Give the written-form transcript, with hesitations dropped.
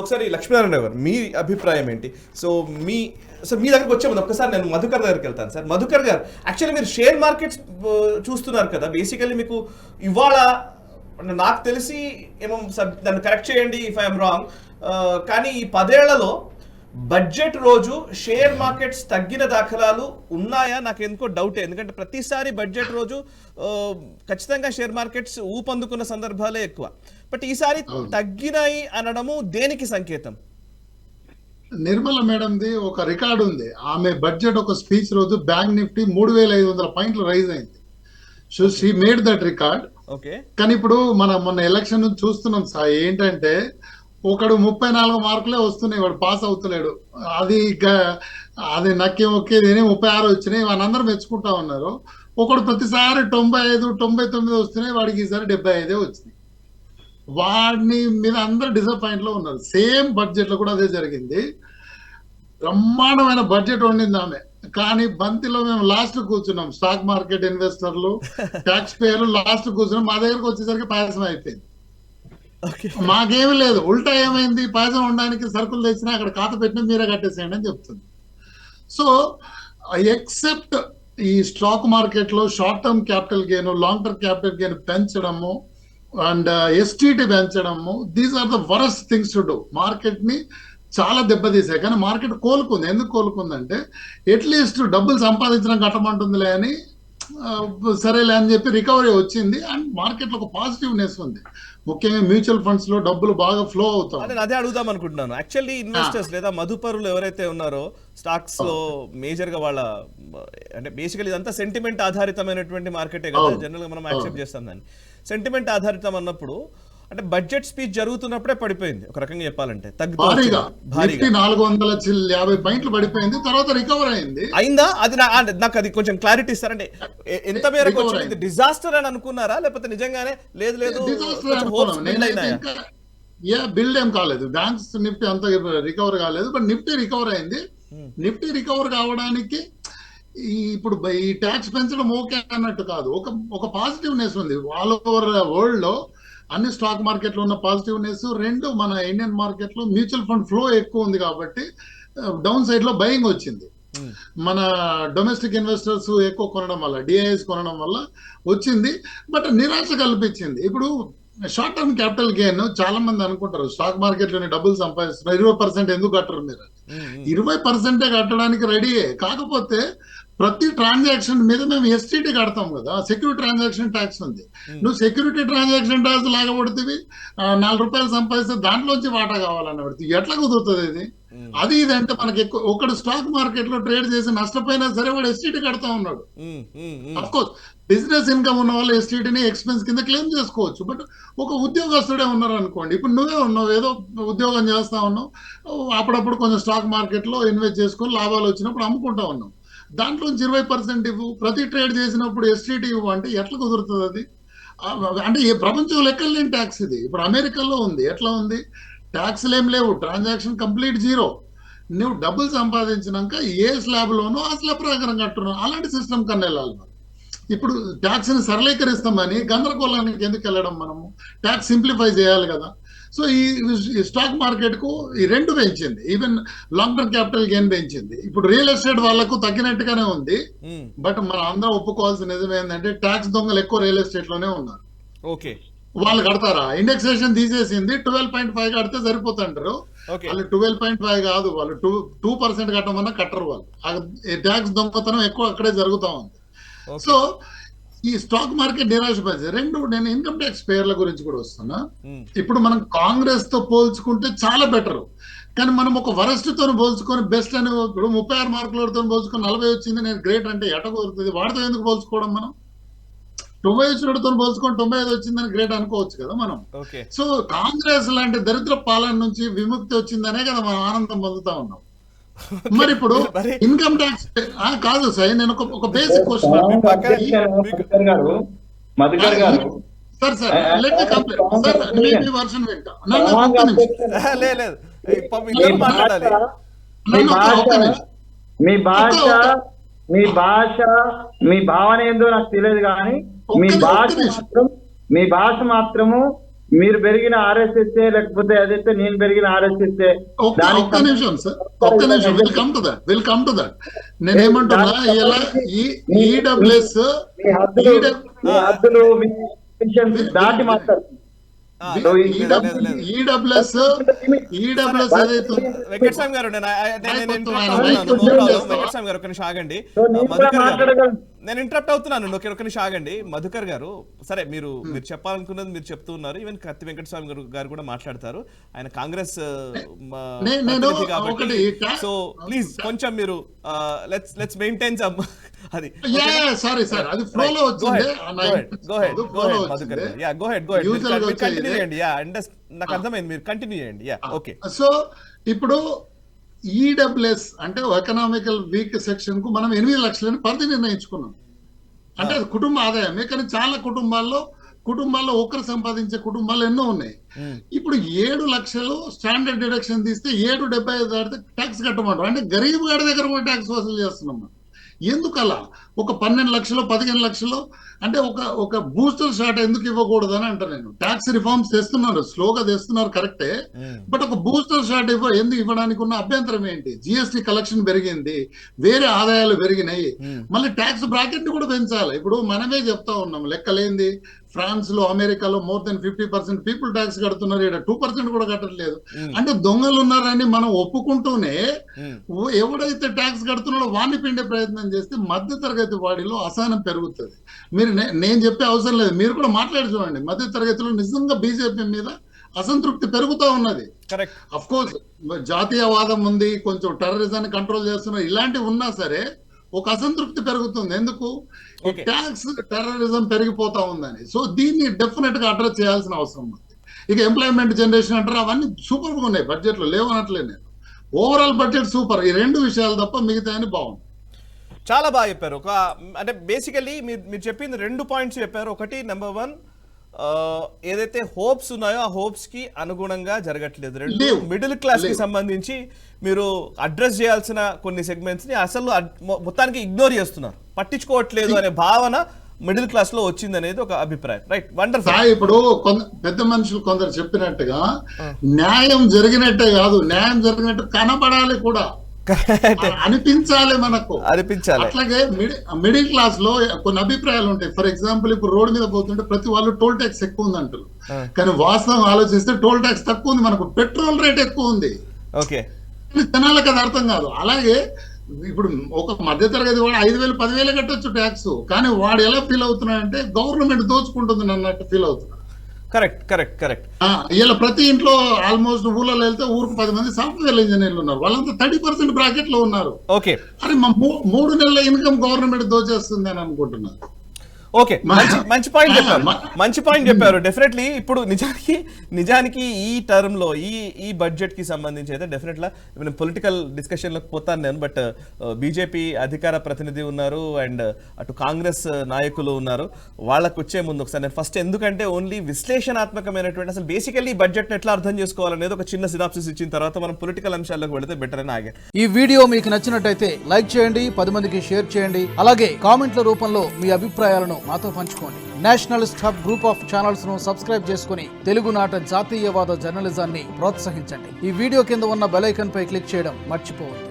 ఒకసారి లక్ష్మీనారాయణ గారు మీ అభిప్రాయం ఏంటి? సో మీ దగ్గరకు వచ్చే ముందు ఒక్కసారి నేను మధుకర్ దగ్గరికి వెళ్తాను. సార్ మధుకర్ గారు, యాక్చువల్లీ మీరు షేర్ మార్కెట్స్ చూస్తున్నారు కదా, బేసికల్లీ మీకు ఇవాళ నాకు తెలిసి ఏమో దాన్ని కరెక్ట్ చేయండి ఇఫ్ ఐఎమ్ రాంగ్, కానీ ఈ 10 ఏళ్లలో బడ్జెట్ రోజు షేర్ మార్కెట్స్ తగ్గిన దాఖలాలు ఉన్నాయా? నాకు ఎందుకో డౌటే, ఎందుకంటే ప్రతిసారి బడ్జెట్ రోజు ఖచ్చితంగా షేర్ మార్కెట్స్ ఊపందుకున్న సందర్భాలే ఎక్కువ. బట్ ఈసారి తగ్గినాయి అనడము దేనికి సంకేతం? నిర్మల మేడంది ఒక రికార్డు ఉంది. ఆమె బడ్జెట్ ఒక స్పీచ్ రోజు బ్యాంక్ నిఫ్టీ 3500 పాయింట్లు రైజ్ అయింది. So she made that record. Okay, కానీ ఇప్పుడు మనం మొన్న ఎలక్షన్ నుంచి చూస్తున్నాం సార్, ఏంటంటే ఒకడు 34 మార్కులే వస్తున్నాయి, వాడు పాస్ అవుతలేడు. అది నక్కి ఒక్కేది 36 వచ్చినాయి, వాళ్ళందరూ మెచ్చుకుంటా ఉన్నారు. ఒకడు ప్రతిసారి 95, 99 వస్తున్నాయి, వాడికి ఈసారి 75 వచ్చినాయి. వాడిని మీద అందరూ డిసప్పాయింట్ లో ఉన్నారు. సేమ్ బడ్జెట్ లో కూడా అదే జరిగింది. బ్రహ్మాండమైన బడ్జెట్ వండింది ఆమె, కానీ బంతిలో మేము లాస్ట్ కూర్చున్నాం. స్టాక్ మార్కెట్ ఇన్వెస్టర్లు, ట్యాక్స్ పేయర్లు లాస్ట్ కూర్చున్నాం. మా దగ్గరకు వచ్చేసరికి పాయసం అయిపోయింది. మాకేమీ లేదు, ఉల్టా ఏమైంది, పాయసం ఉండడానికి సరుకులు తెచ్చినా అక్కడ ఖాతా పెట్టినా మీరే కట్టేసేయండి అని చెప్తుంది. సో ఎక్సెప్ట్ ఈ స్టాక్ మార్కెట్ లో short term capital gain, long term capital gain పెంచడము అండ్ ఎస్టీటీ పెంచడము, these are the worst things to do. Market ని చాలా దెబ్బతీసాయి. కానీ మార్కెట్ కోలుకుంది. ఎందుకు కోలుకుందంటే అట్లీస్ట్ డబ్బులు సంపాదించడం కట్టమంటుందిలే అని, సరేలే అని చెప్పి రికవరీ వచ్చింది. అండ్ మార్కెట్ లో ఒక పాజిటివ్నెస్ ఉంది. ముఖ్యంగా మ్యూచువల్ ఫండ్స్ లో డబ్బులు బాగా ఫ్లో అవుతాయి. నేను అదే అడుగుదాం అనుకుంటున్నాను. యాక్చువల్లీ ఇన్వెస్టర్స్ లేదా మదుపరులు ఎవరైతే ఉన్నారో స్టాక్స్ లో మేజర్ గా వాళ్ళ అంటే బేసికలీ ఇదంతా సెంటిమెంట్ ఆధారితమైనటువంటి మార్కెటే కదా, జనరల్ గా మనం యాక్సెప్ట్ చేస్తాం దాన్ని. సెంటిమెంట్ ఆధారితం అన్నప్పుడు అంటే బడ్జెట్ స్పీచ్ జరుగుతున్నప్పుడే పడిపోయింది ఒక రకంగా చెప్పాలంటే, భారీగా 450 పాయింట్లు పడిపోయింది. తర్వాత రికవర్ అయిందా? అది నాకు అది కొంచెం క్లారిటీ ఇస్తారంటే ఎంత మేరకు వచ్చింది? డిజాస్టర్ అని అనుకున్నారా లేకపోతే నిజంగానే లేదు బిల్డ్ ఏం కాలేదు? బ్యాంక్స్ నిఫ్టీ అంత రికవర్ కాలేదు, బట్ నిఫ్టీ రికవర్ అయింది. నిఫ్టీ రికవర్ కావడానికి ఇప్పుడు ఈ ట్యాక్స్ పెంచడం ఓకే అన్నట్టు కాదు, ఒక పాజిటివ్నెస్ ఉంది. ఆల్ ఓవర్ వరల్డ్ లో అన్ని స్టాక్ మార్కెట్ లో ఉన్న పాజిటివ్నెస్, రెండు మన ఇండియన్ మార్కెట్ లో మ్యూచువల్ ఫండ్ ఫ్లో ఎక్కువ ఉంది కాబట్టి డౌన్ సైడ్ లో బయింగ్ వచ్చింది. మన డొమెస్టిక్ ఇన్వెస్టర్స్ ఎక్కువ కొనడం వల్ల, డిఐఎస్ కొనడం వల్ల వచ్చింది. బట్ నిరాశ కల్పించింది. ఇప్పుడు షార్ట్ టర్మ్ క్యాపిటల్ గెయిన్ చాలా మంది అనుకుంటారు స్టాక్ మార్కెట్ లోని డబ్బులు సంపాదిస్తున్నారు, 20% ఎందుకు కట్టరు మీరు? 20% కట్టడానికి రెడీయే. కాకపోతే ప్రతి ట్రాన్సాక్షన్ మీద మేము ఎస్టీటీ కడతాం కదా, సెక్యూరిటీ ట్రాన్సాక్షన్ ట్యాక్స్ ఉంది. నువ్వు సెక్యూరిటీ ట్రాన్సాక్షన్ ట్యాక్స్ లాగబడుతుంది, 4 రూపాయలు సంపాదిస్తే దాంట్లోంచి వాటా కావాలని పడుతుంది. ఎట్లా కుదురుతుంది ఇది? ఇది అంటే మనకి ఎక్కువ ఒకడు స్టాక్ మార్కెట్ లో ట్రేడ్ చేసి నష్టపోయినా సరే వాడు ఎస్టీటీ కడతా ఉన్నాడు. అఫ్ కోర్స్ బిజినెస్ ఇన్కమ్ ఉన్న వాళ్ళు ఎస్టీటీని ఎక్స్పెన్స్ కింద క్లెయిమ్ చేసుకోవచ్చు. బట్ ఒక ఉద్యోగస్తుడే ఉన్నారు అనుకోండి, ఇప్పుడు నువ్వే ఉన్నావు, ఏదో ఉద్యోగం చేస్తా ఉన్నావు, అప్పుడప్పుడు కొంచెం స్టాక్ మార్కెట్ లో ఇన్వెస్ట్ చేసుకొని లాభాలు వచ్చినప్పుడు అమ్ముకుంటా ఉన్నావు, దాంట్లో 20% ఇవ్వు, ప్రతి ట్రేడ్ చేసినప్పుడు ఎస్టీటీ ఇవ్వు అంటే ఎట్లా కుదురుతుంది అది? అంటే ఏ ప్రపంచం లెక్కలేని ట్యాక్స్ ఇది. ఇప్పుడు అమెరికాలో ఉంది, ఎట్లా ఉంది? ట్యాక్స్లు ఏం లేవు, ట్రాన్సాక్షన్ కంప్లీట్ జీరో. నువ్వు డబ్బులు సంపాదించినాక ఏ స్లాబ్ లోనో ఆ స్లాబ్ ప్రకారం కట్టున్నావు. అలాంటి సిస్టమ్ కన్నా వెళ్ళాలి మనం. ఇప్పుడు ట్యాక్స్ ని సరళీకరిస్తామని గందరగోళానికి ఎందుకు వెళ్ళడం? మనము ట్యాక్స్ సింప్లిఫై చేయాలి కదా. సో ఈ స్టాక్ మార్కెట్ కు ఈ రెండు పెంచింది, even long term capital gain పెంచింది. ఇప్పుడు రియల్ ఎస్టేట్ వాళ్ళకు తగ్గినట్టుగానే ఉంది. బట్ మనం అందరం ఒప్పుకోవాల్సిన నిజం ఏంటంటే ట్యాక్స్ దొంగలు ఎక్కువ రియల్ ఎస్టేట్ లోనే ఉన్నారు. ఓకే, వాళ్ళు కడతారా? ఇండెక్సేషన్ తీసేసింది, 12.5 కడితే సరిపోతుంటారు. వాళ్ళు 12.5 కాదు, వాళ్ళు 2% కట్టమన్నా కట్టరు. వాళ్ళు ట్యాక్స్ దొంగతనం ఎక్కువ అక్కడే జరుగుతా ఉంది. సో ఈ స్టాక్ మార్కెట్ నిరాశపరిచే రెండు. నేను ఇన్కమ్ ట్యాక్స్ పేర్ల గురించి కూడా వస్తున్నా. ఇప్పుడు మనం కాంగ్రెస్ తో పోల్చుకుంటే చాలా బెటర్, కానీ మనం ఒక వరస్ట్ తో పోల్చుకొని బెస్ట్ అని ఇప్పుడు 36 మార్కులతో పోల్చుకొని 40 వచ్చింది నేను గ్రేట్ అంటే ఎట కుదురుతుంది? వాడితో ఎందుకు పోల్చుకోవడం? మనం 90 వచ్చినతో పోల్చుకొని 95 వచ్చిందని గ్రేట్ అనుకోవచ్చు కదా మనం. సో కాంగ్రెస్ లాంటి దరిద్ర పాలన నుంచి విముక్తి వచ్చిందనే కదా మనం ఆనందం పొందుతా ఉన్నాం. మరి ఇప్పుడు ఇన్కమ్ ట్యాక్స్ కాదు సార్, నేను ఒక basic question sir let me complete sir, మీ వర్షన్ వింటా. మీ భాష మీ భావన ఏందో నాకు తెలియదు, కానీ మీ భాష మాత్రము మీరు పెరిగిన ఆర్ఎస్ఎస్ లేకపోతే అదైతే నేను పెరిగిన ఆర్ఎస్ఎస్ ఒక్క నిమిషం సార్, ఒక్క నిమిషం, విల్ కమ్ టు దట్. నేనేమంటున్నా ఇలా ఈడబ్ల్యూఎస్ హద్దులు దాటి మాట్లాడుతుంది. ఈడబ్ల్యూఎస్ ఏదైతే వెంకటస్వామి గారు వెంకటస్వామి గారు ఒక నిమిషం ఆగండి. నేను ఇంటరప్ట్ అవుతున్నాను, ఒక నిమిషం ఆగండి. మధుకర్ గారు, సరే మీరు చెప్పాలనుకున్నది మీరు చెప్తూ ఉన్నారు. ఈవెన్ కత్తి వెంకటస్వామి గారు కూడా మాట్లాడతారు, ఆయన కాంగ్రెస్ కాబట్టి. సో ప్లీజ్ కొంచెం మీరు లెట్స్ మెయింటైన్ అది. సారీ సార్, అది ఫ్లోలో వచ్చింది. నాకు అర్థమైంది, మీరు కంటిన్యూ చేయండి. ఓకే. సో ఇప్పుడు ఈడబ్ల్యూఎస్ అంటే ఎకనామికల్ వీక్ సెక్షన్ కు మనం 8 లక్షలని పరిధి నిర్ణయించుకున్నాం. అంటే అది కుటుంబ ఆదాయమే, కానీ చాలా కుటుంబాల్లో ఒకరు సంపాదించే కుటుంబాలు ఎన్నో ఉన్నాయి. ఇప్పుడు 7 లక్షలు స్టాండర్డ్ డిడక్షన్ తీస్తే 7.75 దాటితే ట్యాక్స్ కట్టమంటారు. అంటే గరీబ్ గారి దగ్గర కూడా ట్యాక్స్ వసూలు చేస్తున్నాం. ఎందుకు అలా? ఒక 12 లక్షలు 15 లక్షలు అంటే ఒక బూస్టర్ షాట్ ఎందుకు ఇవ్వకూడదు అని అంట. నేను ట్యాక్స్ రిఫార్మ్స్ తెస్తున్నారు, స్లోగా తెస్తున్నారు, కరెక్టే. బట్ ఒక బూస్టర్ షాట్ ఎందుకు ఇవ్వడానికి ఉన్న అభ్యంతరం ఏంటి? జిఎస్టీ కలెక్షన్ పెరిగింది, వేరే ఆదాయాలు పెరిగినాయి, మళ్ళీ ట్యాక్స్ బ్రాకెట్ ని కూడా పెంచాలి. ఇప్పుడు మనమే చెప్తా ఉన్నాం, లెక్కలేంది ఫ్రాన్స్ లో అమెరికాలో more than 50% పీపుల్ ట్యాక్స్ కడుతున్నారు, ఇక్కడ 2% కూడా కట్టట్లేదు. అంటే దొంగలు ఉన్నారని మనం ఒప్పుకుంటూనే ఎవడైతే ట్యాక్స్ కడుతున్నాడో వాడిని పిండే ప్రయత్నం చేస్తే మధ్య తరగతి వాడిలో అసహనం పెరుగుతుంది. మీరు నేను చెప్పే అవసరం లేదు, మీరు కూడా మాట్లాడి చూడండి. మధ్య తరగతిలో నిజంగా బీజేపీ మీద అసంతృప్తి పెరుగుతూ ఉన్నది. అఫ్ కోర్స్ జాతీయవాదం ఉంది, కొంచెం టెర్రరిజాన్ని కంట్రోల్ చేస్తున్నారు, ఇలాంటివి ఉన్నా సరే ఒక అసంతృప్తి పెరుగుతుంది. ఎందుకు? ట్యాక్స్ టెర్రరిజం పెరిగిపోతా ఉందని. సో దీన్ని డెఫినెట్ గా అడ్రస్ చేయాల్సిన అవసరం ఉంది. ఇక ఎంప్లాయ్మెంట్ జనరేషన్ అంటారు, అవన్నీ సూపర్ గా ఉన్నాయి, బడ్జెట్ లో లేవనట్లే. నేను ఓవరాల్ బడ్జెట్ సూపర్, ఈ 2 విషయాలు తప్ప మిగతా అని బాగుంది. చాలా బాగా చెప్పారు. అంటే బేసికలీ మీరు చెప్పింది 2 పాయింట్స్ చెప్పారు. ఒకటి, నెంబర్ 1, ఏదైతే హోప్స్ ఉన్నాయో ఆ హోప్స్ కి అనుగుణంగా జరగట్లేదు. 2, మిడిల్ క్లాస్ కి సంబంధించి మీరు అడ్రస్ చేయాల్సిన కొన్ని సెగ్మెంట్స్ ని అసలు మొత్తానికి ఇగ్నోర్ చేస్తున్నారు, పట్టించుకోవట్లేదు అనే భావన మిడిల్ క్లాస్ లో వచ్చింది అనేది ఒక అభిప్రాయం. Right, wonderful. ఇప్పుడు పెద్ద మనుషులు కొందరు చెప్పినట్టుగా న్యాయం జరిగినట్టే కాదు, న్యాయం జరిగినట్టు కనబడాలి కూడా, అనిపించాలి, మనకు అనిపించాలి. అట్లాగే మిడిల్ క్లాస్ లో కొన్ని అభిప్రాయాలు ఉంటాయి. ఫర్ ఎగ్జాంపుల్, ఇప్పుడు రోడ్ మీద పోతుంటే ప్రతి వాళ్ళు టోల్ ట్యాక్స్ ఎక్కువ ఉంది అంటారు, కానీ వాస్తవం ఆలోచిస్తే టోల్ ట్యాక్స్ తక్కువ ఉంది, మనకు పెట్రోల్ రేట్ ఎక్కువ ఉంది. ఓకే, జనాలకు అది అర్థం కాదు. అలాగే ఇప్పుడు ఒక మధ్యతరగతి వాడు 5,000 10,000 కట్టొచ్చు ట్యాక్స్, కానీ వాడు ఎలా ఫీల్ అవుతున్నాడంటే గవర్నమెంట్ దోచుకుంటుంది అన్నట్టు ఫీల్ అవుతున్నాడు. కరెక్ట్. ఇలా ప్రతి ఇంట్లో ఆల్మోస్ట్ ఊళ్ళలో వెళ్తే ఊరికి 10 మంది సాఫ్ట్వేర్ ఇంజనీర్లు ఉన్నారు, వాళ్ళంతా 30% బ్రాకెట్ లో ఉన్నారు. ఓకే, అరే 3 నెలల ఇన్కమ్ గవర్నమెంట్ దోచేస్తుంది అని అనుకుంటున్నారు. ఓకే, మంచి పాయింట్ చెప్పారు. డెఫినెట్లీ ఇప్పుడు నిజానికి ఈ టర్మ్ లో ఈ బడ్జెట్ కి సంబంధించి అయితే డెఫినెట్ గా పొలిటికల్ డిస్కషన్ లోకి పోతాను నేను. బట్ బీజేపీ అధికార ప్రతినిధి ఉన్నారు అండ్ అటు కాంగ్రెస్ నాయకులు ఉన్నారు. వాళ్ళకు వచ్చే ముందు ఒకసారి నేను ఫస్ట్, ఎందుకంటే ఓన్లీ విశ్లేషణాత్మకమైనటువంటి అసలు బేసికల్లీ ఈ బడ్జెట్ ఎట్లా అర్థం చేసుకోవాలనేది ఒక చిన్న సినాప్సిస్ ఇచ్చిన తర్వాత మనం పొలిటికల్ అంశాల్లోకి వెళితే బెటర్ అని ఆగాను. ఈ వీడియో మీకు నచ్చినట్టయితే లైక్ చేయండి, 10 మందికి షేర్ చేయండి, అలాగే కామెంట్ల రూపంలో మీ అభిప్రాయాలను మాతో పంచుకోండి. Nationalist hub group of channels ను సబ్స్క్రైబ్ చేసుకుని తెలుగునాట జాతీయవాద జర్నలిజాన్ని ప్రోత్సహించండి. ఈ వీడియో కింద ఉన్న బెల్ ఐకాన్ పై క్లిక్ చేయడం మర్చిపోవద్దు.